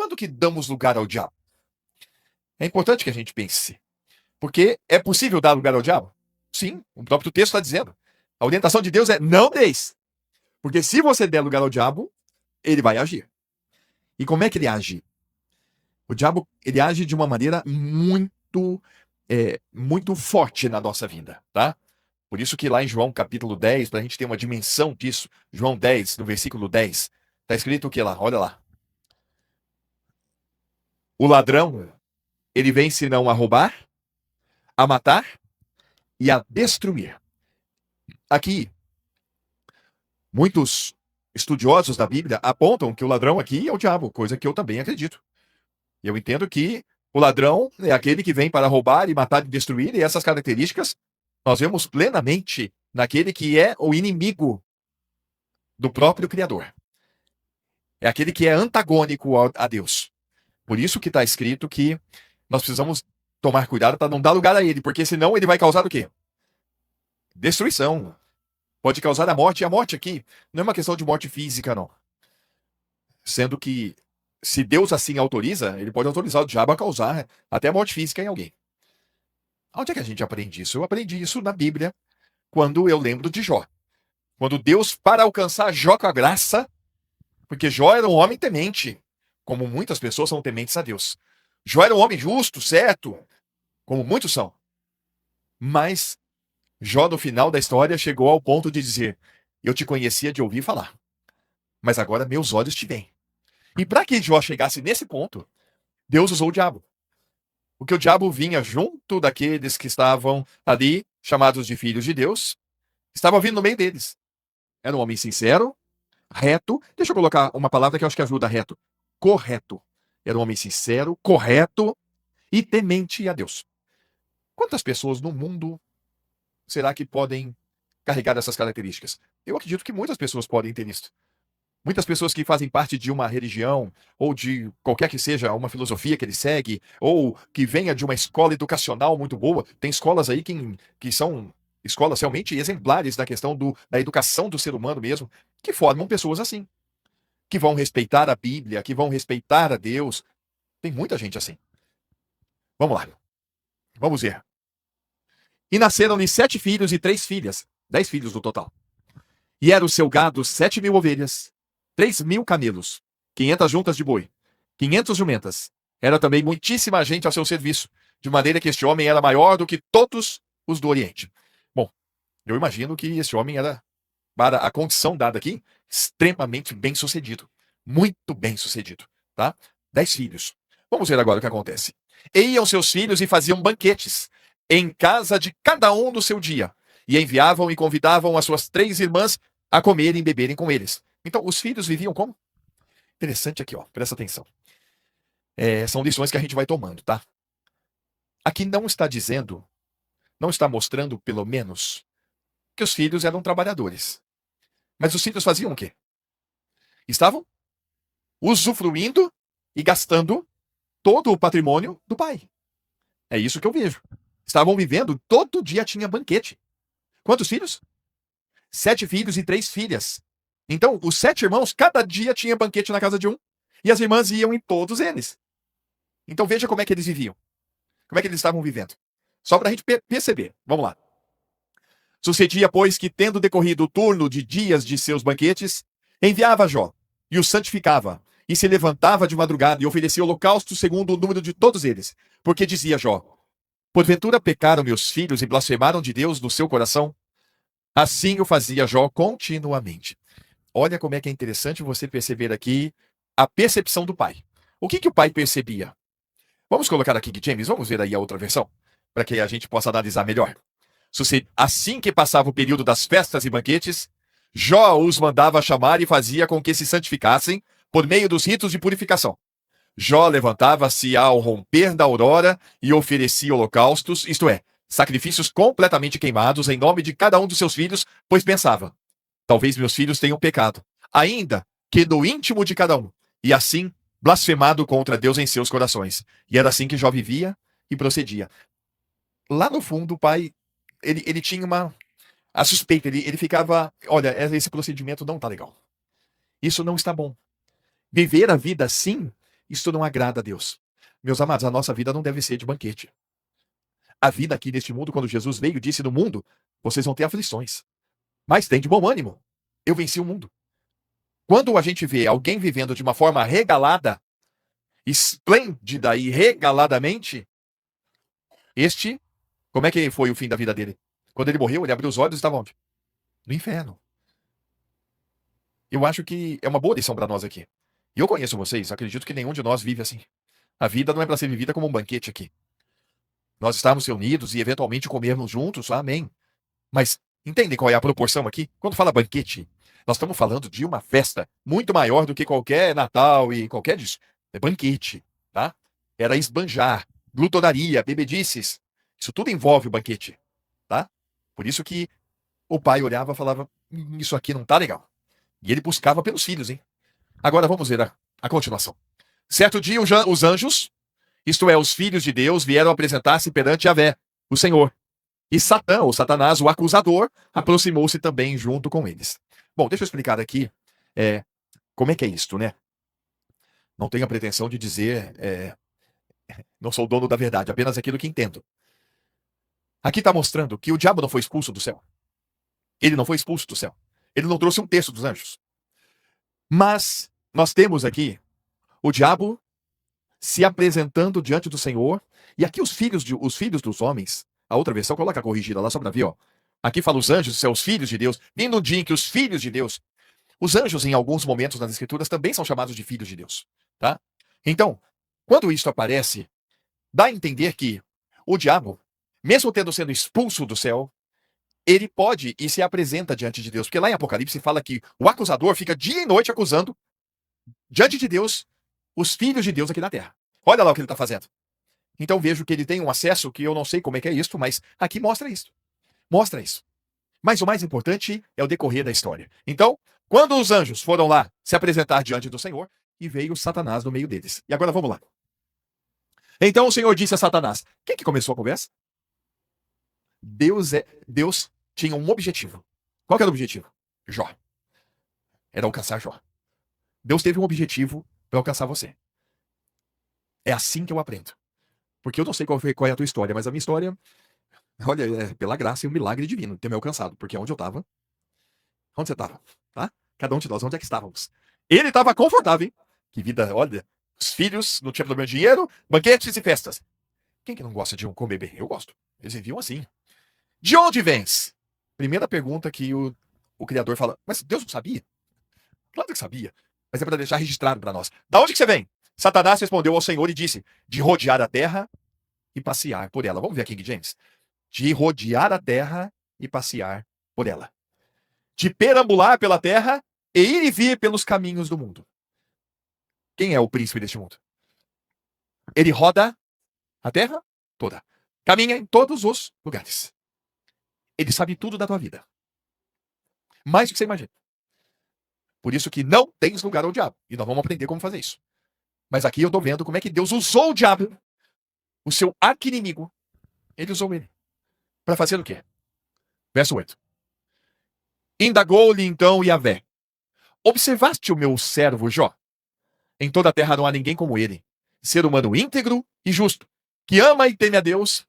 quando que damos lugar ao diabo? É importante que a gente pense. Porque é possível dar lugar ao diabo? Sim, o próprio texto está dizendo. A orientação de Deus é não deis. Porque se você der lugar ao diabo, ele vai agir. E como é que ele age? O diabo, ele age de uma maneira muito forte na nossa vida, tá? Por isso que lá em João capítulo 10, para a gente ter uma dimensão disso, João 10, no versículo 10, está escrito o que lá? Olha lá. O ladrão, ele vem senão a roubar, a matar e a destruir. Aqui, muitos estudiosos da Bíblia apontam que o ladrão aqui é o diabo, coisa que eu também acredito. Eu entendo que o ladrão é aquele que vem para roubar e matar e destruir, e essas características nós vemos plenamente naquele que é o inimigo do próprio Criador. É aquele que é antagônico a Deus. Por isso que está escrito que nós precisamos tomar cuidado para não dar lugar a ele, porque senão ele vai causar o quê? Destruição. Pode causar a morte, e a morte aqui não é uma questão de morte física, não. Sendo que, se Deus assim autoriza, ele pode autorizar o diabo a causar até a morte física em alguém. Onde é que a gente aprende isso? Eu aprendi isso na Bíblia, quando eu lembro de Jó. Quando Deus, para alcançar Jó com a graça, porque Jó era um homem temente, como muitas pessoas são tementes a Deus. Jó era um homem justo, certo, como muitos são. Mas Jó, no final da história, chegou ao ponto de dizer: eu te conhecia de ouvir falar, mas agora meus olhos te veem. E para que Jó chegasse nesse ponto, Deus usou o diabo. Porque o diabo vinha junto daqueles que estavam ali, chamados de filhos de Deus, estava vindo no meio deles. Era um homem sincero, reto. Deixa eu colocar uma palavra que eu acho que ajuda: reto. Correto. Era um homem sincero, correto e temente a Deus. Quantas pessoas no mundo será que podem carregar essas características? Eu acredito que muitas pessoas podem ter isso. Muitas pessoas que fazem parte de uma religião, ou de qualquer que seja uma filosofia que ele segue, ou que venha de uma escola educacional muito boa. Tem escolas aí que são escolas realmente exemplares na questão da educação do ser humano mesmo, que formam pessoas assim, que vão respeitar a Bíblia, que vão respeitar a Deus. Tem muita gente assim. Vamos lá. Vamos ver. E nasceram-lhe 7 filhos e 3 filhas, 10 filhos no total. E era o seu gado 7.000 ovelhas, 3.000 camelos, 500 juntas de boi, 500 jumentas. Era também muitíssima gente ao seu serviço, de maneira que este homem era maior do que todos os do Oriente. Bom, eu imagino que esse homem era, para a condição dada aqui, extremamente bem sucedido. Muito bem sucedido, tá? 10 filhos. Vamos ver agora o que acontece. E iam seus filhos e faziam banquetes em casa de cada um no seu dia, e enviavam e convidavam as suas 3 irmãs a comerem e beberem com eles. Então, os filhos viviam como? Interessante aqui, ó. Presta atenção. São lições que a gente vai tomando, tá? Aqui não está dizendo, não está mostrando, pelo menos, que os filhos eram trabalhadores. Mas os filhos faziam o quê? Estavam usufruindo e gastando todo o patrimônio do pai. É isso que eu vejo. Estavam vivendo, todo dia tinha banquete. Quantos filhos? 7 filhos e 3 filhas. Então, os 7 irmãos, cada dia tinha banquete na casa de um, e as irmãs iam em todos eles. Então, veja como é que eles viviam. Como é que eles estavam vivendo. Só para a gente perceber. Vamos lá. Sucedia, pois, que, tendo decorrido o turno de dias de seus banquetes, enviava Jó, e o santificava, e se levantava de madrugada, e oferecia holocausto segundo o número de todos eles. Porque dizia Jó: porventura pecaram meus filhos e blasfemaram de Deus no seu coração? Assim o fazia Jó continuamente. Olha como é que é interessante você perceber aqui a percepção do pai. O que o pai percebia? Vamos colocar aqui, James, vamos ver aí a outra versão, para que a gente possa analisar melhor. Assim que passava o período das festas e banquetes, Jó os mandava chamar e fazia com que se santificassem por meio dos ritos de purificação. Jó levantava-se ao romper da aurora e oferecia holocaustos, isto é, sacrifícios completamente queimados em nome de cada um dos seus filhos, pois pensava: talvez meus filhos tenham pecado, ainda que no íntimo de cada um, e assim blasfemado contra Deus em seus corações. E era assim que Jó vivia e procedia. Lá no fundo, o pai, ele tinha a suspeita, ele ficava: olha, esse procedimento não está legal. Isso não está bom. Viver a vida assim Isso não agrada a Deus. Meus amados, a nossa vida não deve ser de banquete. A vida aqui neste mundo, quando Jesus veio, disse: no mundo, vocês vão ter aflições. Mas tem de bom ânimo. Eu venci o mundo. Quando a gente vê alguém vivendo de uma forma regalada, esplêndida e regaladamente, como é que foi o fim da vida dele? Quando ele morreu, ele abriu os olhos e estava onde? No inferno. Eu acho que é uma boa lição para nós aqui. E eu conheço vocês, acredito que nenhum de nós vive assim. A vida não é para ser vivida como um banquete aqui. Nós estamos reunidos e eventualmente comermos juntos, amém. Mas entendem qual é a proporção aqui? Quando fala banquete, nós estamos falando de uma festa muito maior do que qualquer Natal e qualquer disso. É banquete, tá? Era esbanjar, glutonaria, bebedices. Isso tudo envolve o banquete, tá? Por isso que o pai olhava e falava: isso aqui não tá legal. E ele buscava pelos filhos, hein? Agora vamos ver a continuação. Certo dia, os anjos, isto é, os filhos de Deus, vieram apresentar-se perante Yahvé, o Senhor. E Satã, ou Satanás, o acusador, aproximou-se também junto com eles. Bom, deixa eu explicar aqui como é que é isto, né? Não tenho a pretensão de dizer, não sou o dono da verdade, apenas aquilo que entendo. Aqui está mostrando que o diabo não foi expulso do céu. Ele não foi expulso do céu. Ele não trouxe um terço dos anjos. Mas nós temos aqui o diabo se apresentando diante do Senhor. E aqui os filhos dos homens, a outra versão coloca a corrigida lá só para ver, ó. Aqui fala os anjos, são os filhos de Deus. Bem no dia em que os filhos de Deus, os anjos em alguns momentos nas escrituras também são chamados de filhos de Deus, tá? Então, quando isso aparece, dá a entender que o diabo, mesmo tendo sido expulso do céu, ele pode e se apresenta diante de Deus. Porque lá em Apocalipse fala que o acusador fica dia e noite acusando diante de Deus os filhos de Deus aqui na terra. Olha lá o que ele está fazendo. Então vejo que ele tem um acesso que eu não sei como é que é isso, mas aqui mostra isso. Mostra isso. Mas o mais importante é o decorrer da história. Então, quando os anjos foram lá se apresentar diante do Senhor, e veio Satanás no meio deles. E agora vamos lá. Então o Senhor disse a Satanás: quem que começou a conversa? Deus tinha um objetivo. Qual que era o objetivo? Jó. Era alcançar Jó. Deus teve um objetivo para alcançar você. É assim que eu aprendo. Porque eu não sei qual é a tua história, mas a minha história, olha, é pela graça e um milagre divino ter me alcançado. Porque onde eu estava, onde você estava, tá? Cada um de nós, onde é que estávamos? Ele estava confortável, hein? Que vida, olha, os filhos, não tinha problema de dinheiro, banquetes e festas. Quem que não gosta de comer bem? Eu gosto. Eles viviam assim. De onde vens? Primeira pergunta que o Criador fala: mas Deus não sabia? Claro que sabia. Mas é para deixar registrado para nós. Da onde que você vem? Satanás respondeu ao Senhor e disse: de rodear a terra e passear por ela. Vamos ver aqui, King James. De rodear a terra e passear por ela. De perambular pela terra e ir e vir pelos caminhos do mundo. Quem é o príncipe deste mundo? Ele roda a terra toda. Caminha em todos os lugares. Ele sabe tudo da tua vida. Mais do que você imagina. Por isso que não tens lugar ao diabo. E nós vamos aprender como fazer isso. Mas aqui eu estou vendo como é que Deus usou o diabo, o seu arqui-inimigo. Ele usou ele. Para fazer o quê? Verso 8. Indagou-lhe então Yahvé: observaste o meu servo Jó? Em toda a terra não há ninguém como ele. Ser humano íntegro e justo, que ama e teme a Deus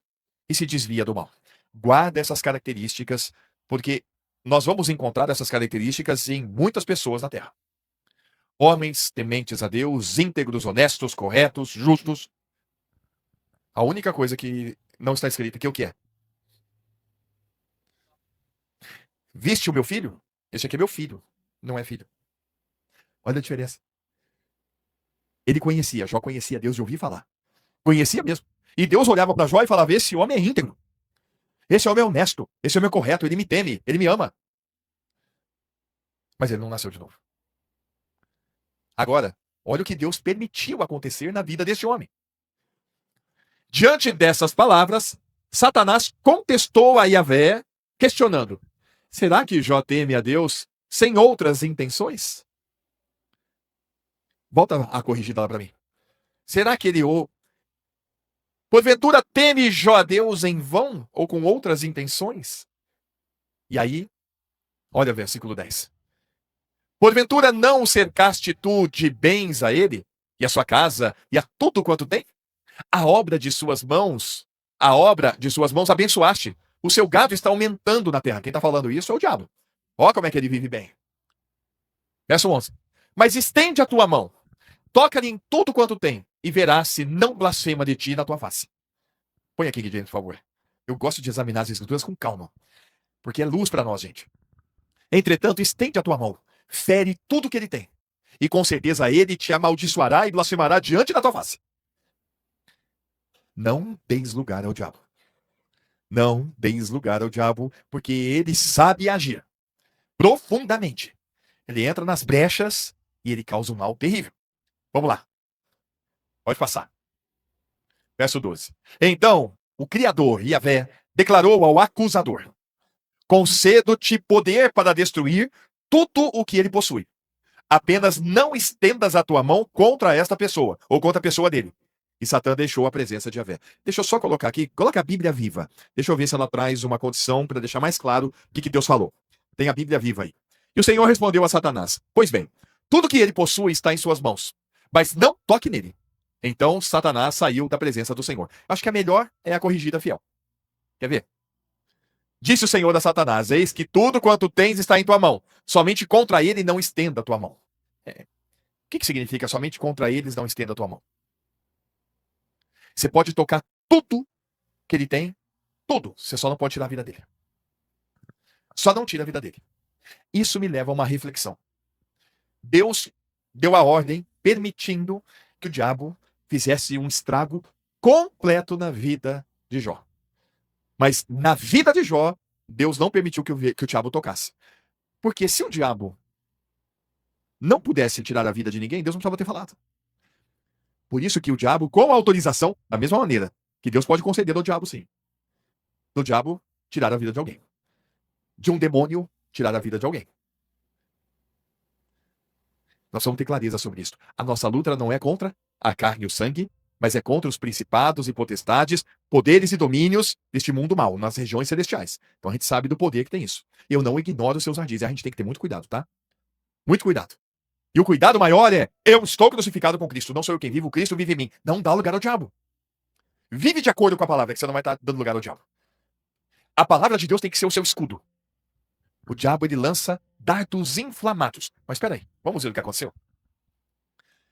e se desvia do mal. Guarda essas características, porque nós vamos encontrar essas características em muitas pessoas na terra. Homens tementes a Deus, íntegros, honestos, corretos, justos. A única coisa que não está escrita aqui é o que é? Viste o meu filho? Esse aqui é meu filho, não é filho. Olha a diferença. Ele conhecia, Jó conhecia Deus de ouvir falar. Conhecia mesmo. E Deus olhava para Jó e falava: esse homem é íntegro. Esse homem é honesto. Esse homem é correto. Ele me teme. Ele me ama. Mas ele não nasceu de novo. Agora, olha o que Deus permitiu acontecer na vida deste homem. Diante dessas palavras, Satanás contestou a Yahvé, questionando: será que Jó teme a Deus sem outras intenções? Volta a corrigida lá para mim. Será que ele porventura teme Jó a Deus em vão ou com outras intenções? E aí, olha o versículo 10. Porventura não cercaste tu de bens a ele? e a sua casa, e a tudo quanto tem? A obra de suas mãos, a obra de suas mãos abençoaste. O seu gado está aumentando na terra. Quem está falando isso é o diabo. Olha como é que ele vive bem. Verso 11. Mas estende a tua mão, toca-lhe em tudo quanto tem, e verás se não blasfema de ti na tua face. Põe aqui, Guilherme, por favor. Eu gosto de examinar as escrituras com calma, porque é luz para nós, gente. Entretanto, estende a tua mão, fere tudo que ele tem, e com certeza ele te amaldiçoará e blasfemará diante da tua face. Não deis lugar ao diabo. Não deis lugar ao diabo, porque ele sabe agir profundamente. Ele entra nas brechas e ele causa um mal terrível. Vamos lá. Pode passar. Verso 12. Então, o Criador, Yahvé, declarou ao acusador: concedo-te poder para destruir tudo o que ele possui. Apenas não estendas a tua mão contra esta pessoa, ou contra a pessoa dele. E Satã deixou a presença de Yahvé. Deixa eu só colocar aqui, coloca a Bíblia viva. Deixa eu ver se ela traz uma condição para deixar mais claro o que Deus falou. Tem a Bíblia viva aí. E o Senhor respondeu a Satanás: pois bem, tudo que ele possui está em suas mãos, mas não toque nele. Então Satanás saiu da presença do Senhor. Acho que a melhor é a corrigida fiel. Quer ver? Disse o Senhor a Satanás: eis que tudo quanto tens está em tua mão. Somente contra ele não estenda a tua mão. O que significa somente contra eles não estenda a tua mão? Você pode tocar tudo que ele tem, tudo. Você só não pode tirar a vida dele. Só não tira a vida dele. Isso me leva a uma reflexão. Deus deu a ordem permitindo que o diabo fizesse um estrago completo na vida de Jó. Mas na vida de Jó, Deus não permitiu que o diabo tocasse. Porque se o diabo não pudesse tirar a vida de ninguém, Deus não precisava ter falado. Por isso que o diabo, com autorização, da mesma maneira que Deus pode conceder ao diabo, sim. Do diabo, tirar a vida de alguém. De um demônio, tirar a vida de alguém. Nós vamos ter clareza sobre isso. A nossa luta não é contra a carne e o sangue, mas é contra os principados e potestades, poderes e domínios deste mundo mal, nas regiões celestiais. Então a gente sabe do poder que tem isso. Eu não ignoro os seus ardis. A gente tem que ter muito cuidado, tá? Muito cuidado. E o cuidado maior é: eu estou crucificado com Cristo. Não sou eu quem vive, o Cristo vive em mim. Não dá lugar ao diabo. Vive de acordo com a palavra, que você não vai estar dando lugar ao diabo. A palavra de Deus tem que ser o seu escudo. O diabo, ele lança dardos inflamados. Mas espera aí, vamos ver o que aconteceu.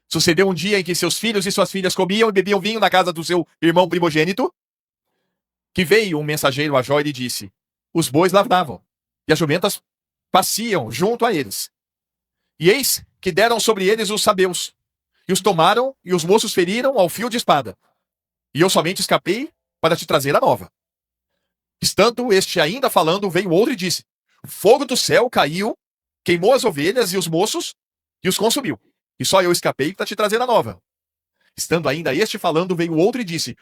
Sucedeu um dia em que seus filhos e suas filhas comiam e bebiam vinho na casa do seu irmão primogênito, que veio um mensageiro a Jó e lhe disse: os bois lavravam, e as jumentas pasciam junto a eles. E eis que deram sobre eles os sabeus, e os tomaram, e os moços feriram ao fio de espada. E eu somente escapei para te trazer a nova. Estando este ainda falando, veio outro e disse: fogo do céu caiu, queimou as ovelhas e os moços, e os consumiu. E só eu escapei para te trazer a nova. Estando ainda este falando, veio outro e disse: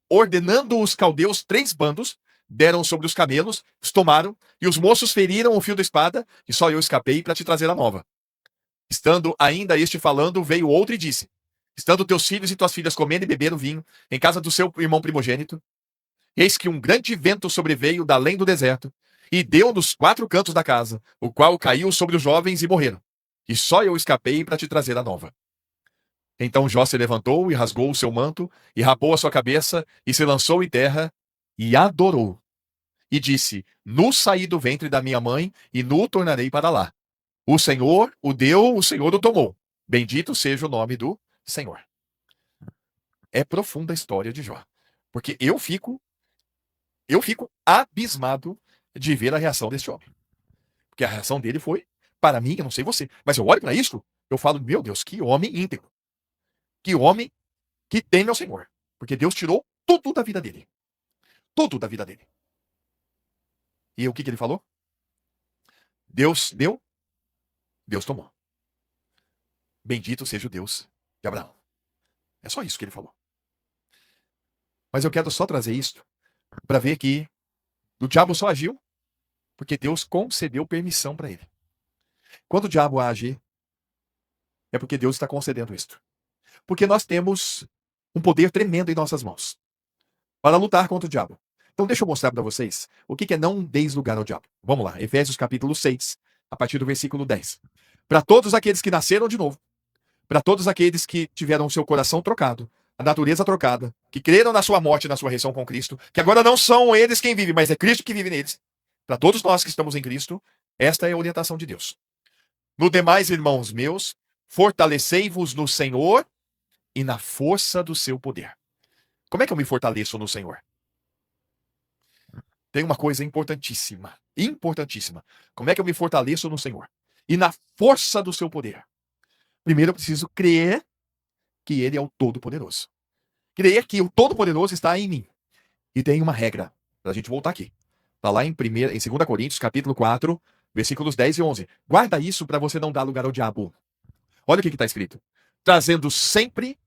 ordenando os caldeus 3 bandos, deram sobre os camelos, os tomaram, e os moços feriram o fio da espada, e só eu escapei para te trazer a nova. Estando ainda este falando, veio outro e disse: estando teus filhos e tuas filhas comendo e bebendo vinho, em casa do seu irmão primogênito, eis que um grande vento sobreveio da além do deserto, e deu nos 4 cantos da casa, o qual caiu sobre os jovens e morreram. E só eu escapei para te trazer a nova. Então Jó se levantou e rasgou o seu manto, e rapou a sua cabeça, e se lançou em terra, e adorou. E disse: nu saí do ventre da minha mãe, e nu tornarei para lá. O Senhor o deu, o Senhor o tomou. Bendito seja o nome do Senhor. É profunda a história de Jó. Porque eu fico abismado de ver a reação desse homem. Porque a reação dele foi, para mim, eu não sei você, mas eu olho para isso, eu falo: meu Deus, que homem íntegro. Que homem que teme ao Senhor. Porque Deus tirou tudo da vida dele. Tudo da vida dele. E o que ele falou? Deus deu, Deus tomou. Bendito seja o Deus de Abraão. É só isso que ele falou. Mas eu quero só trazer isso para ver que o diabo só agiu porque Deus concedeu permissão para ele. Quando o diabo age, é porque Deus está concedendo isto. Porque nós temos um poder tremendo em nossas mãos para lutar contra o diabo. Então deixa eu mostrar para vocês o que é não deis lugar ao diabo. Vamos lá, Efésios capítulo 6, a partir do versículo 10. Para todos aqueles que nasceram de novo, para todos aqueles que tiveram o seu coração trocado, a natureza trocada, que creram na sua morte e na sua ressurreição com Cristo, que agora não são eles quem vive, mas é Cristo que vive neles. Para todos nós que estamos em Cristo, esta é a orientação de Deus. No demais, irmãos meus, fortalecei-vos no Senhor e na força do seu poder. Como é que eu me fortaleço no Senhor? Tem uma coisa importantíssima, importantíssima. Como é que eu me fortaleço no Senhor? E na força do seu poder. Primeiro eu preciso crer que Ele é o Todo-Poderoso. Crer que o Todo-Poderoso está em mim. E tem uma regra, para a gente voltar aqui. Está lá em 2 Coríntios, capítulo 4, versículos 10 e 11. Guarda isso para você não dar lugar ao diabo. Olha o que está escrito. Trazendo sempre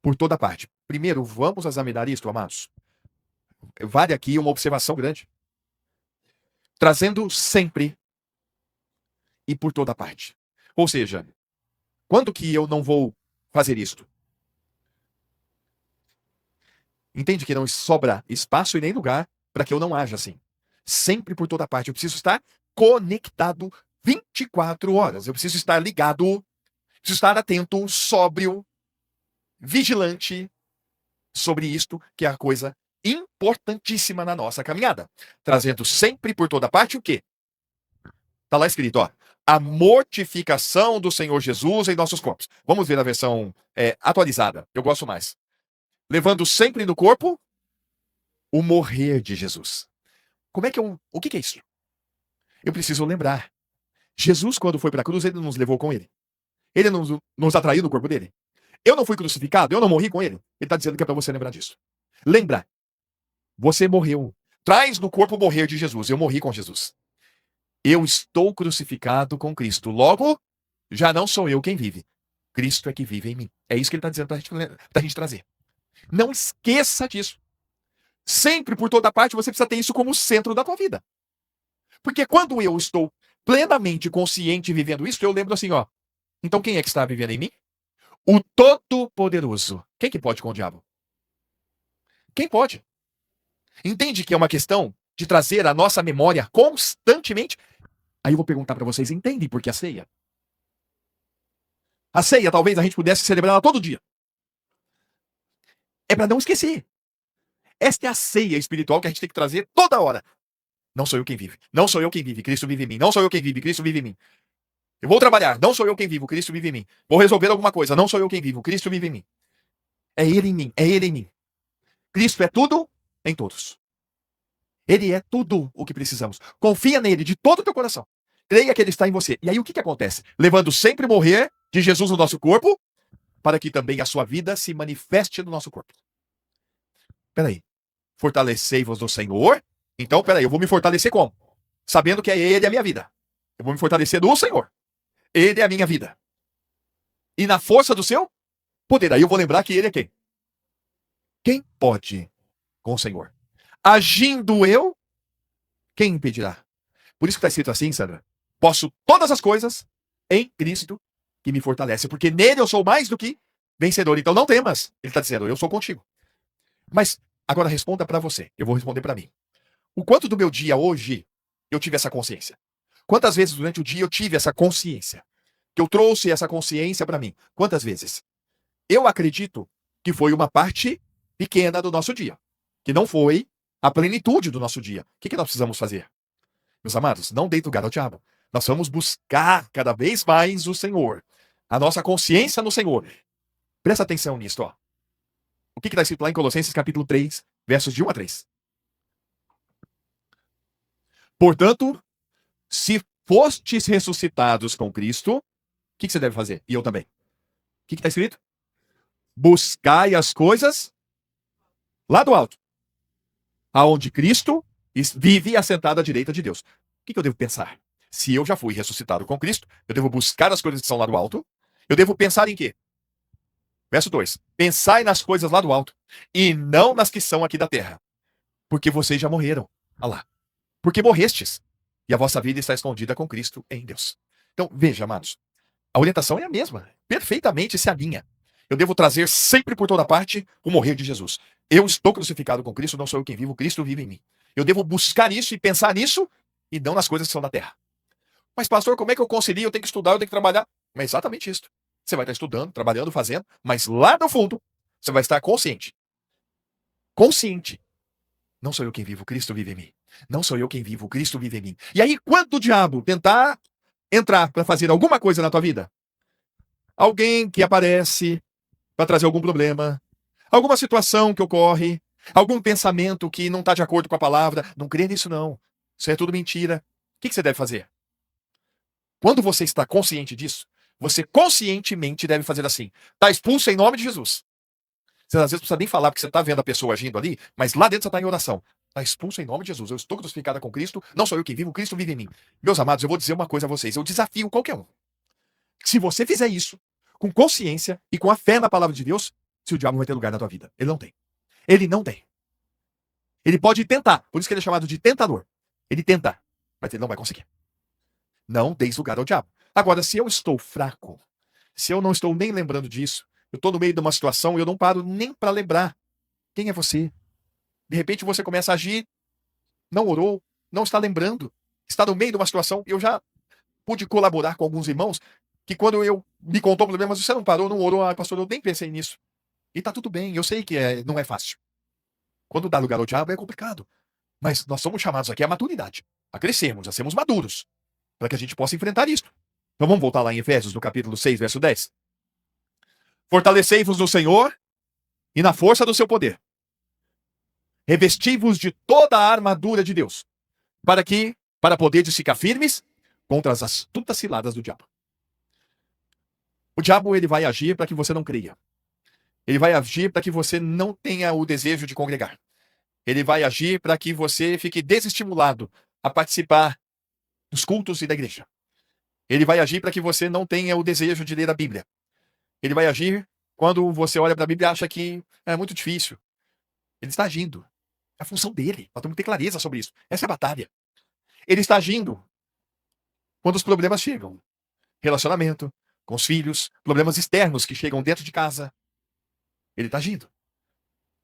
por toda parte. Primeiro, vamos examinar isto, amados. Vale aqui uma observação grande. Trazendo sempre e por toda parte. Ou seja, quando que eu não vou fazer isto? Entende que não sobra espaço e nem lugar para que eu não haja assim. Sempre por toda parte. Eu preciso estar conectado 24 horas. Eu preciso estar ligado, preciso estar atento, sóbrio, vigilante sobre isto, que é a coisa importantíssima na nossa caminhada. Trazendo sempre por toda parte o quê? Está lá escrito, ó. A mortificação do Senhor Jesus em nossos corpos. Vamos ver a versão atualizada. Eu gosto mais. Levando sempre no corpo o morrer de Jesus. Como é que o que é isso? Eu preciso lembrar. Jesus, quando foi para a cruz, ele nos levou com ele. Ele nos atraiu no corpo dele. Eu não fui crucificado, eu não morri com ele. Ele está dizendo que é para você lembrar disso. Lembra. Você morreu. Traz no corpo o morrer de Jesus. Eu morri com Jesus. Eu estou crucificado com Cristo. Logo, já não sou eu quem vive. Cristo é que vive em mim. É isso que ele está dizendo para a gente trazer. Não esqueça disso. Sempre, por toda parte, você precisa ter isso como centro da tua vida. Porque quando eu estou plenamente consciente vivendo isso, eu lembro assim, ó. Então quem é que está vivendo em mim? O Todo-Poderoso. Quem que pode com o diabo? Quem pode? Entende que é uma questão de trazer a nossa memória constantemente? Aí eu vou perguntar para vocês, entendem por que a ceia? A ceia, talvez a gente pudesse celebrar ela todo dia. É para não esquecer. Esta é a ceia espiritual que a gente tem que trazer toda hora. Não sou eu quem vive. Não sou eu quem vive. Cristo vive em mim. Não sou eu quem vive. Cristo vive em mim. Eu vou trabalhar. Não sou eu quem vivo. Cristo vive em mim. Vou resolver alguma coisa. Não sou eu quem vivo. Cristo vive em mim. É Ele em mim. É Ele em mim. Cristo é tudo em todos. Ele é tudo o que precisamos. Confia nele de todo o teu coração. Creia que ele está em você. E aí o que acontece? Levando sempre o morrer de Jesus no nosso corpo, para que também a sua vida se manifeste no nosso corpo. Peraí. Fortalecei-vos no Senhor. Então, peraí, eu vou me fortalecer como? Sabendo que é Ele a minha vida. Eu vou me fortalecer no Senhor. Ele é a minha vida. E na força do seu poder. Aí eu vou lembrar que Ele é quem? Quem pode com o Senhor? Agindo eu, quem impedirá? Por isso que está escrito assim, Sandra. Posso todas as coisas em Cristo que me fortalece. Porque nele eu sou mais do que vencedor. Então não temas. Ele está dizendo, eu sou contigo. Mas agora responda para você. Eu vou responder para mim. O quanto do meu dia hoje eu tive essa consciência? Quantas vezes durante o dia eu tive essa consciência? Que eu trouxe essa consciência para mim? Quantas vezes? Eu acredito que foi uma parte pequena do nosso dia. Que não foi a plenitude do nosso dia. O que nós precisamos fazer? Meus amados, não dê lugar ao diabo. Nós vamos buscar cada vez mais o Senhor. A nossa consciência no Senhor. Presta atenção nisso, ó. O que está escrito lá em Colossenses capítulo 3, versos de 1 a 3. Portanto, se fostes ressuscitados com Cristo, o que você deve fazer? E eu também. O que está escrito? Buscai as coisas lá do alto, aonde Cristo vive assentado à direita de Deus. O que eu devo pensar? Se eu já fui ressuscitado com Cristo, eu devo buscar as coisas que são lá do alto. Eu devo pensar em quê? Verso 2. Pensai nas coisas lá do alto, e não nas que são aqui da terra. Porque vocês já morreram. Olha lá. Porque morrestes. E a vossa vida está escondida com Cristo em Deus. Então, veja, amados. A orientação é a mesma. Perfeitamente se alinha. Eu devo trazer sempre por toda parte o morrer de Jesus. Eu estou crucificado com Cristo, não sou eu quem vivo, Cristo vive em mim. Eu devo buscar isso e pensar nisso e não nas coisas que são da terra. Mas, pastor, como é que eu concilio? Eu tenho que estudar, eu tenho que trabalhar. Mas é exatamente isso. Você vai estar estudando, trabalhando, fazendo, mas lá no fundo, você vai estar consciente. Consciente. Não sou eu quem vivo, Cristo vive em mim. Não sou eu quem vivo, Cristo vive em mim. E aí, quando o diabo tentar entrar para fazer alguma coisa na tua vida, alguém que aparece para trazer algum problema, alguma situação que ocorre, algum pensamento que não está de acordo com a palavra, não crê nisso não. Isso é tudo mentira. O que você deve fazer? Quando você está consciente disso, você conscientemente deve fazer assim. Está expulso em nome de Jesus. Você às vezes não precisa nem falar porque você está vendo a pessoa agindo ali, mas lá dentro você está em oração. Está expulso em nome de Jesus. Eu estou crucificada com Cristo, não sou eu quem vivo, Cristo vive em mim. Meus amados, eu vou dizer uma coisa a vocês. Eu desafio qualquer um. Se você fizer isso, com consciência e com a fé na palavra de Deus, se o diabo não vai ter lugar na tua vida. Ele não tem. Ele não tem. Ele pode tentar, por isso que ele é chamado de tentador. Ele tenta, mas ele não vai conseguir. Não deis lugar ao diabo. Agora, se eu estou fraco, se eu não estou nem lembrando disso, eu estou no meio de uma situação e eu não paro nem para lembrar quem é você. De repente você começa a agir, não orou, não está lembrando, está no meio de uma situação. Eu já pude colaborar com alguns irmãos que quando eu me contou o problema, mas você não parou, não orou, pastor, eu nem pensei nisso. E tá tudo bem, eu sei que não é fácil. Quando dá lugar ao diabo é complicado. Mas nós somos chamados aqui à maturidade, a crescermos, a sermos maduros, para que a gente possa enfrentar isso. Então vamos voltar lá em Efésios, no capítulo 6, verso 10. Fortalecei-vos no Senhor e na força do seu poder. Revesti-vos de toda a armadura de Deus, para poderdes ficar firmes contra as astutas ciladas do diabo. O diabo ele vai agir para que você não creia. Ele vai agir para que você não tenha o desejo de congregar. Ele vai agir para que você fique desestimulado a participar dos cultos e da igreja. Ele vai agir para que você não tenha o desejo de ler a Bíblia. Ele vai agir quando você olha para a Bíblia e acha que é muito difícil. Ele está agindo. É a função dele. Nós temos que ter clareza sobre isso. Essa é a batalha. Ele está agindo quando os problemas chegam. Relacionamento com os filhos, problemas externos que chegam dentro de casa. Ele está agindo. O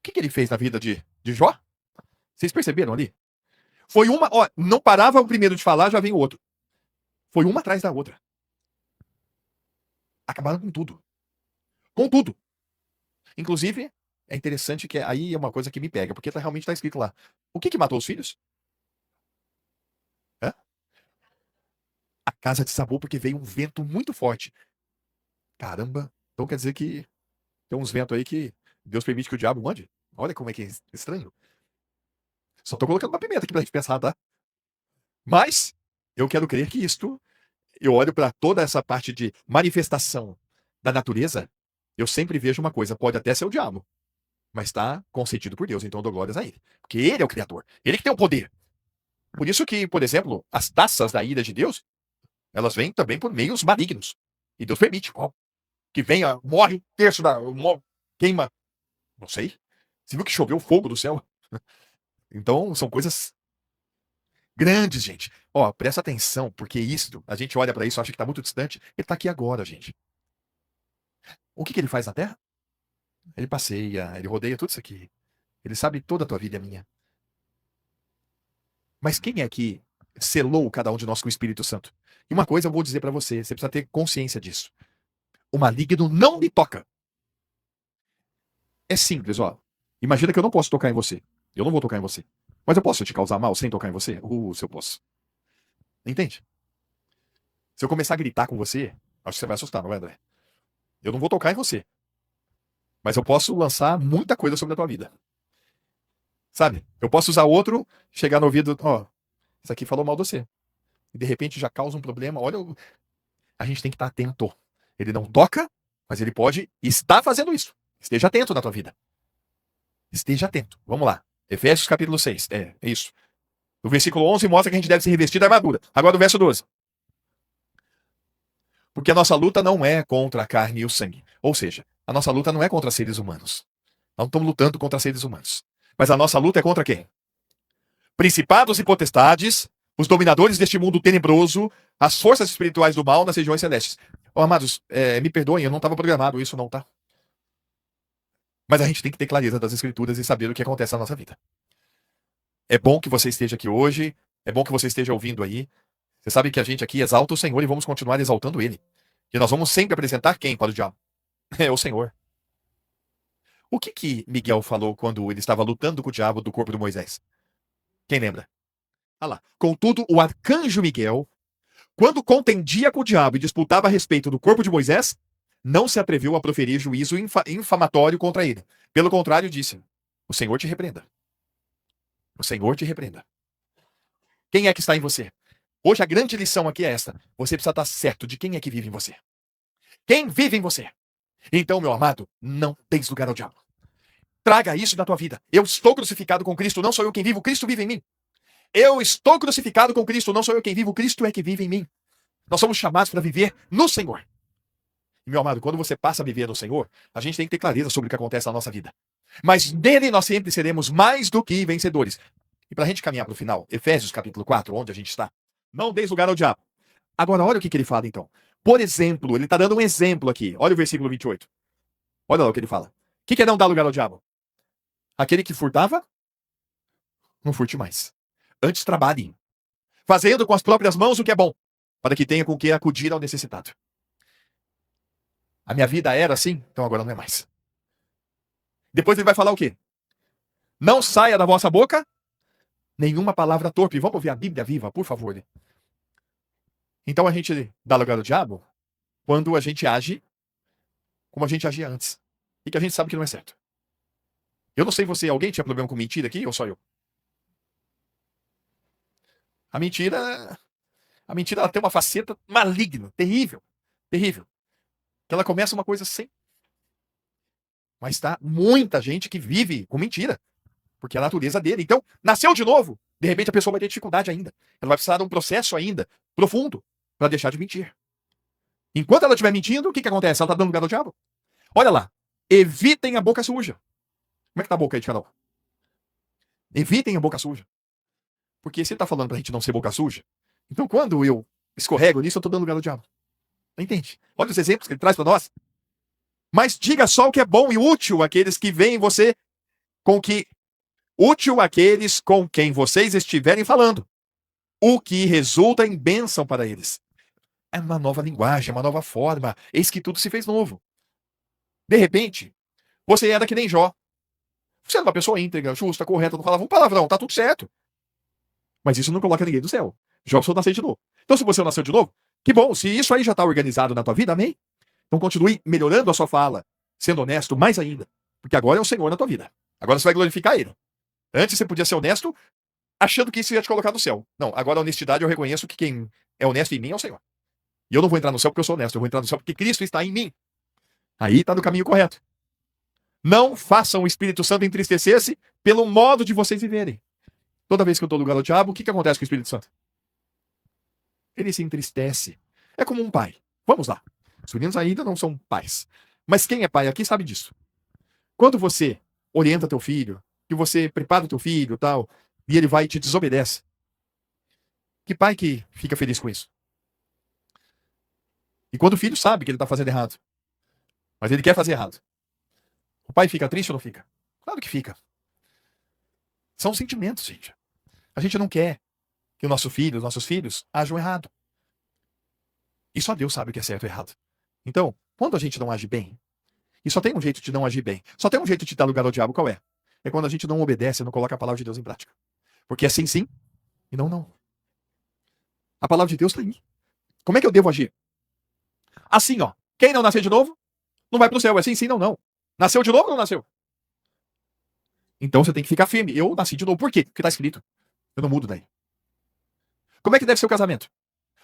que ele fez na vida de Jó? Vocês perceberam ali? Foi uma, não parava o primeiro de falar, já vem o outro. Foi uma atrás da outra. Acabaram com tudo. Com tudo. Inclusive, é interessante que aí é uma coisa que me pega, porque realmente está escrito lá. O que matou os filhos? Hã? A casa desabou porque veio um vento muito forte. Caramba, então quer dizer que tem uns ventos aí que Deus permite que o diabo mande? Olha como é que é estranho. Só tô colocando uma pimenta aqui pra gente pensar, tá? Mas eu quero crer que isto, eu olho para toda essa parte de manifestação da natureza, eu sempre vejo uma coisa, pode até ser o diabo, mas está concedido por Deus, então eu dou glórias a ele. Porque ele é o Criador, ele que tem o poder. Por isso que, por exemplo, as taças da ira de Deus, elas vêm também por meios malignos. E Deus permite, que venha, morre um terço queima, não sei. Você viu que choveu fogo do céu? Então, são coisas grandes, gente. Presta atenção, porque isso, a gente olha para isso, acha que está muito distante. Ele está aqui agora, gente. O que ele faz na Terra? Ele passeia, ele rodeia tudo isso aqui. Ele sabe toda a tua vida e a minha. Mas quem é que selou cada um de nós com o Espírito Santo? E uma coisa eu vou dizer para você precisa ter consciência disso. O maligno não me toca. É simples, Imagina que eu não posso tocar em você. Eu não vou tocar em você. Mas eu posso te causar mal sem tocar em você? Se eu posso. Entende? Se eu começar a gritar com você, acho que você vai assustar, não vai, André? Eu não vou tocar em você. Mas eu posso lançar muita coisa sobre a tua vida. Sabe? Eu posso usar outro, chegar no ouvido, isso aqui falou mal de você. E de repente já causa um problema. Olha, a gente tem que estar atento. Ele não toca, mas ele pode estar fazendo isso. Esteja atento na tua vida. Esteja atento. Vamos lá. Efésios capítulo 6. É isso. O versículo 11 mostra que a gente deve se revestir da armadura. Agora o verso 12. Porque a nossa luta não é contra a carne e o sangue. Ou seja, a nossa luta não é contra seres humanos. Não estamos lutando contra seres humanos. Mas a nossa luta é contra quem? Principados e potestades, os dominadores deste mundo tenebroso, as forças espirituais do mal nas regiões celestes. Amados, me perdoem, eu não estava programado isso não, tá? Mas a gente tem que ter clareza das escrituras e saber o que acontece na nossa vida. É bom que você esteja aqui hoje, é bom que você esteja ouvindo aí. Você sabe que a gente aqui exalta o Senhor e vamos continuar exaltando Ele. Que nós vamos sempre apresentar quem para o diabo? É o Senhor. O que Miguel falou quando ele estava lutando com o diabo do corpo de Moisés? Quem lembra? Ah lá. Contudo, o arcanjo Miguel, quando contendia com o diabo e disputava a respeito do corpo de Moisés, não se atreveu a proferir juízo infamatório contra ele. Pelo contrário, disse: o Senhor te repreenda. O Senhor te repreenda. Quem é que está em você? Hoje a grande lição aqui é esta. Você precisa estar certo de quem é que vive em você. Quem vive em você? Então, meu amado, não deis lugar ao diabo. Traga isso na tua vida. Eu estou crucificado com Cristo, não sou eu quem vivo, Cristo vive em mim. Eu estou crucificado com Cristo, não sou eu quem vivo, Cristo é que vive em mim. Nós somos chamados para viver no Senhor. E, meu amado, quando você passa a viver no Senhor, a gente tem que ter clareza sobre o que acontece na nossa vida. Mas nele nós sempre seremos mais do que vencedores. E para a gente caminhar para o final, Efésios capítulo 4, onde a gente está, não deis lugar ao diabo. Agora, olha o que ele fala então. Por exemplo, ele está dando um exemplo aqui. Olha o versículo 28. Olha lá o que ele fala. O que é não dar lugar ao diabo? Aquele que furtava, não furte mais. Antes trabalhe, fazendo com as próprias mãos o que é bom, para que tenha com que acudir ao necessitado. A minha vida era assim, então agora não é mais. Depois ele vai falar o quê? Não saia da vossa boca nenhuma palavra torpe. Vamos ouvir a Bíblia viva, por favor. Então a gente dá lugar ao diabo quando a gente age como a gente agia antes. E que a gente sabe que não é certo. Eu não sei você, alguém tinha problema com mentira aqui ou só eu? A mentira ela tem uma faceta maligna, terrível, terrível. Que ela começa uma coisa sem. Mas tá muita gente que vive com mentira, porque é a natureza dele. Então, nasceu de novo, de repente a pessoa vai ter dificuldade ainda. Ela vai precisar de um processo ainda profundo para deixar de mentir. Enquanto ela estiver mentindo, o que acontece? Ela está dando lugar ao diabo. Olha lá, evitem a boca suja. Como é que tá a boca aí de cada um? Evitem a boca suja. Porque se ele tá falando pra gente não ser boca suja, então quando eu escorrego nisso, eu tô dando lugar ao diabo. Entende? Olha os exemplos que ele traz para nós. Mas diga só o que é bom e útil àqueles que veem você útil àqueles com quem vocês estiverem falando. O que resulta em bênção para eles. É uma nova linguagem, é uma nova forma. Eis que tudo se fez novo. De repente, você era que nem Jó. Você era uma pessoa íntegra, justa, correta, não falava um palavrão, tá tudo certo. Mas isso não coloca ninguém do céu. Jó precisou nascer de novo. Então, se você nasceu de novo, que bom. Se isso aí já está organizado na tua vida, amém? Então continue melhorando a sua fala, sendo honesto mais ainda. Porque agora é o Senhor na tua vida. Agora você vai glorificar Ele. Antes você podia ser honesto, achando que isso ia te colocar no céu. Não, agora a honestidade eu reconheço que quem é honesto em mim é o Senhor. E eu não vou entrar no céu porque eu sou honesto, eu vou entrar no céu porque Cristo está em mim. Aí está no caminho correto. Não façam o Espírito Santo entristecer-se pelo modo de vocês viverem. Toda vez que eu dou lugar ao diabo, o que acontece com o Espírito Santo? Ele se entristece. É como um pai. Vamos lá. Os meninos ainda não são pais. Mas quem é pai aqui sabe disso. Quando você orienta teu filho, que você prepara o teu filho tal, e ele vai e te desobedece. Que pai que fica feliz com isso? E quando o filho sabe que ele está fazendo errado, mas ele quer fazer errado, o pai fica triste ou não fica? Claro que fica. São sentimentos, gente. A gente não quer que o nosso filho, os nossos filhos, ajam errado. E só Deus sabe o que é certo e errado. Então, quando a gente não age bem, e só tem um jeito de não agir bem, só tem um jeito de dar lugar ao diabo, qual é? É quando a gente não obedece, não coloca a palavra de Deus em prática. Porque é sim, sim, e não, não. A palavra de Deus está aí. Como é que eu devo agir? Assim, ó. Quem não nascer de novo, não vai para o céu. É sim, sim, não, não. Nasceu de novo ou não nasceu? Então você tem que ficar firme. Eu nasci de novo. Por quê? Porque está escrito. Eu não mudo daí. Como é que deve ser o casamento?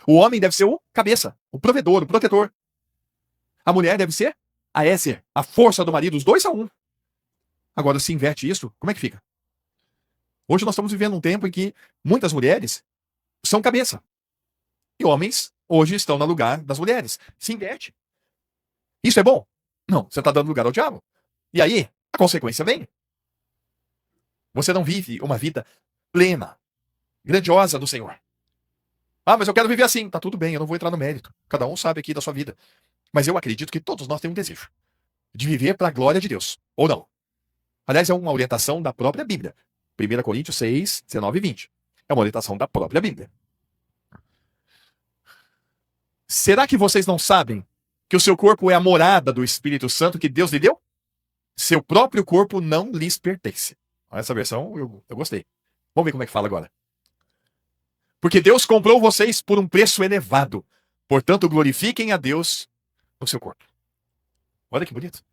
O homem deve ser o cabeça, o provedor, o protetor. A mulher deve ser a Éser, a força do marido. Os dois são um. Agora, se inverte isso, como é que fica? Hoje nós estamos vivendo um tempo em que muitas mulheres são cabeça. E homens hoje estão no lugar das mulheres. Se inverte. Isso é bom? Não, você está dando lugar ao diabo. E aí, a consequência vem. Você não vive uma vida plena, grandiosa do Senhor. Ah, mas eu quero viver assim. Tá tudo bem, eu não vou entrar no mérito. Cada um sabe aqui da sua vida. Mas eu acredito que todos nós temos um desejo de viver para a glória de Deus. Ou não? Aliás, é uma orientação da própria Bíblia. 1 Coríntios 6, 19 e 20. É uma orientação da própria Bíblia. Será que vocês não sabem que o seu corpo é a morada do Espírito Santo que Deus lhe deu? Seu próprio corpo não lhes pertence. Essa versão eu gostei. Vamos ver como é que fala agora. Porque Deus comprou vocês por um preço elevado. Portanto, glorifiquem a Deus no seu corpo. Olha que bonito.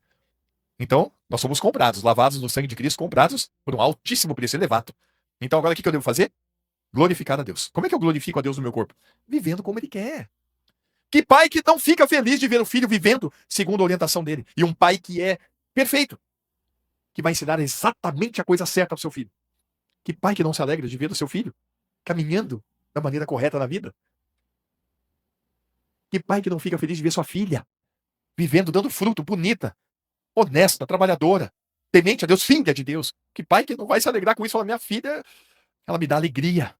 Então, nós somos comprados, lavados no sangue de Cristo, comprados por um altíssimo preço elevado. Então, agora o que eu devo fazer? Glorificar a Deus. Como é que eu glorifico a Deus no meu corpo? Vivendo como Ele quer. Que pai que não fica feliz de ver o filho vivendo segundo a orientação dele? E um pai que é perfeito, que vai ensinar exatamente a coisa certa ao seu filho. Que pai que não se alegra de ver o seu filho caminhando da maneira correta na vida? Que pai que não fica feliz de ver sua filha vivendo, dando fruto, bonita, honesta, trabalhadora, temente a Deus, filha de Deus? Que pai que não vai se alegrar com isso? Fala, minha filha, ela me dá alegria.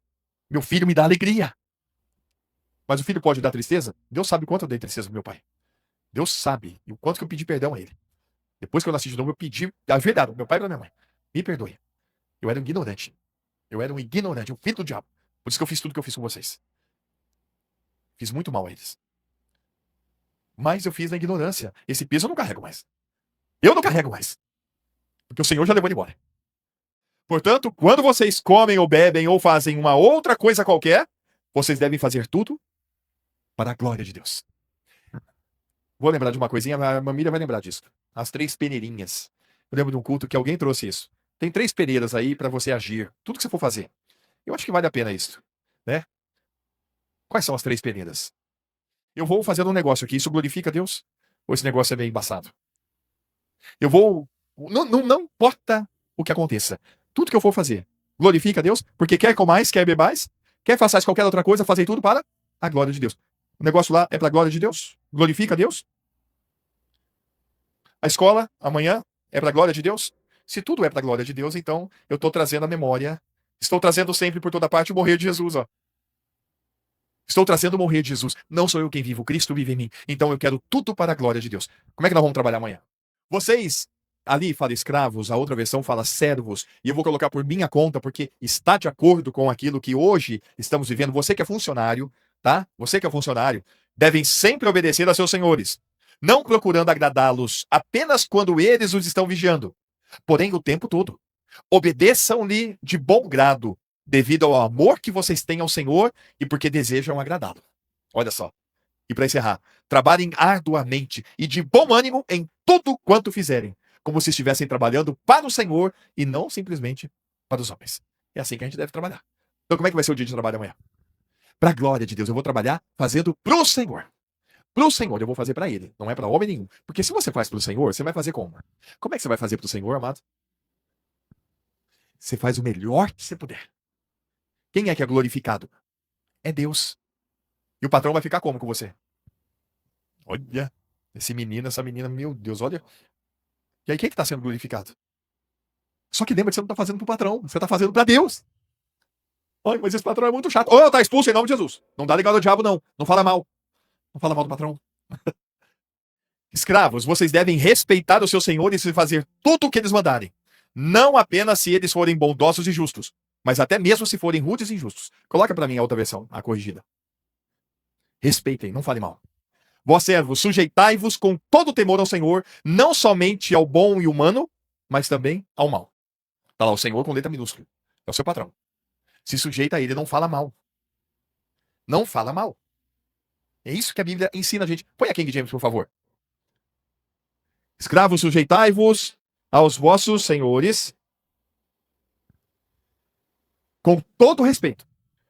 Meu filho me dá alegria. Mas o filho pode dar tristeza? Deus sabe o quanto eu dei tristeza pro meu pai. Deus sabe o quanto que eu pedi perdão a ele. Depois que eu nasci de novo, eu pedi a verdade, meu pai e pra minha mãe. Me perdoe. Eu era um ignorante. Eu era um ignorante, um filho do diabo. Por isso que eu fiz tudo que eu fiz com vocês. Fiz muito mal a eles. Mas eu fiz na ignorância. Esse peso eu não carrego mais. Eu não carrego mais. Porque o Senhor já levou ele embora. Portanto, quando vocês comem ou bebem ou fazem uma outra coisa qualquer, vocês devem fazer tudo para a glória de Deus. Vou lembrar de uma coisinha, a família vai lembrar disso. As 3 peneirinhas. Eu lembro de um culto que alguém trouxe isso. Tem 3 peneiras aí para você agir. Tudo que você for fazer. Eu acho que vale a pena isso. Né? Quais são as 3 peneiras? Eu vou fazendo um negócio aqui. Isso glorifica a Deus? Ou esse negócio é meio embaçado? Eu vou... Não importa o que aconteça. Tudo que eu for fazer glorifica a Deus, porque quer comais, quer bebais, quer façais qualquer outra coisa, fazer tudo para a glória de Deus. O negócio lá é para a glória de Deus? Glorifica a Deus? A escola, amanhã, é para a glória de Deus? Se tudo é para a glória de Deus, então eu estou trazendo a memória, estou trazendo sempre por toda parte o morrer de Jesus. Ó. Estou trazendo o morrer de Jesus. Não sou eu quem vivo, Cristo vive em mim. Então eu quero tudo para a glória de Deus. Como é que nós vamos trabalhar amanhã? Vocês, ali fala escravos, a outra versão fala servos, e eu vou colocar por minha conta, porque está de acordo com aquilo que hoje estamos vivendo. Você que é funcionário, tá? Você que é funcionário, devem sempre obedecer a seus senhores, não procurando agradá-los apenas quando eles os estão vigiando, porém o tempo todo. Obedeçam-lhe de bom grado, devido ao amor que vocês têm ao Senhor e porque desejam agradá-lo. Olha só. E para encerrar, trabalhem arduamente e de bom ânimo em tudo quanto fizerem, como se estivessem trabalhando para o Senhor e não simplesmente para os homens. É assim que a gente deve trabalhar. Então como é que vai ser o dia de trabalho amanhã? Para a glória de Deus, eu vou trabalhar fazendo para o Senhor. Para o Senhor, eu vou fazer para Ele, não é para homem nenhum. Porque se você faz para o Senhor, você vai fazer como? Como é que você vai fazer para o Senhor, amado? Você faz o melhor que você puder. Quem é que é glorificado? É Deus. E o patrão vai ficar como com você? Olha, esse menino, essa menina, meu Deus, olha. E aí, quem é que está sendo glorificado? Só que lembra que você não está fazendo para o patrão, você está fazendo para Deus. Olha, mas esse patrão é muito chato. Ou está expulso em nome de Jesus. Não dá ligado ao diabo, não. Não fala mal. Não fala mal do patrão. Escravos, vocês devem respeitar os seus senhores e fazer tudo o que eles mandarem. Não apenas se eles forem bondosos e justos, mas até mesmo se forem rudes e injustos. Coloca para mim a outra versão, a corrigida. Respeitem, não fale mal. Vós servos, sujeitai-vos com todo temor ao Senhor, não somente ao bom e humano, mas também ao mal. Está lá o Senhor com letra minúscula. É o seu patrão. Se sujeita a ele, não fala mal. Não fala mal. É isso que a Bíblia ensina a gente. Põe a King James, por favor. Escravos, sujeitai-vos aos vossos senhores com todo respeito.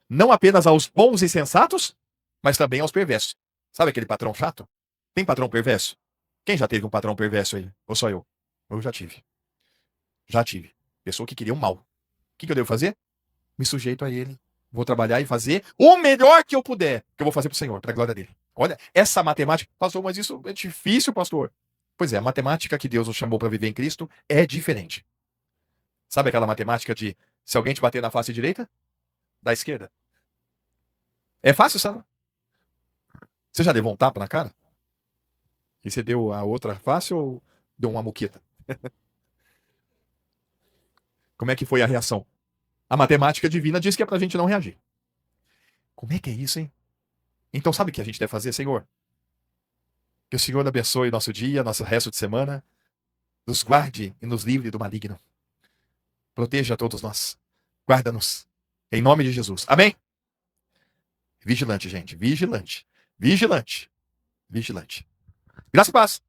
Não apenas aos bons e sensatos, mas também aos perversos. Sabe aquele patrão chato? Tem patrão perverso? Quem já teve um patrão perverso aí? Ou só eu? Eu já tive. Já tive. Pessoa que queria o mal. O que eu devo fazer? Me sujeito a ele. Vou trabalhar e fazer o melhor que eu puder. Que eu vou fazer para o Senhor, para a glória dele. Olha, essa matemática... Pastor, mas isso é difícil, pastor. Pois é, a matemática que Deus nos chamou para viver em Cristo é diferente. Sabe aquela matemática de se alguém te bater na face direita, da esquerda? É fácil, sabe? Você já levou um tapa na cara? E você deu a outra face ou deu uma muqueta? Como é que foi a reação? A matemática divina diz que é pra gente não reagir. Como é que é isso, hein? Então sabe o que a gente deve fazer, Senhor? Que o Senhor abençoe nosso dia, nosso resto de semana. Nos guarde e nos livre do maligno. Proteja a todos nós. Guarda-nos. Em nome de Jesus. Amém? Vigilante, gente. Vigilante. Vigilante. Vigilante. Graça e paz.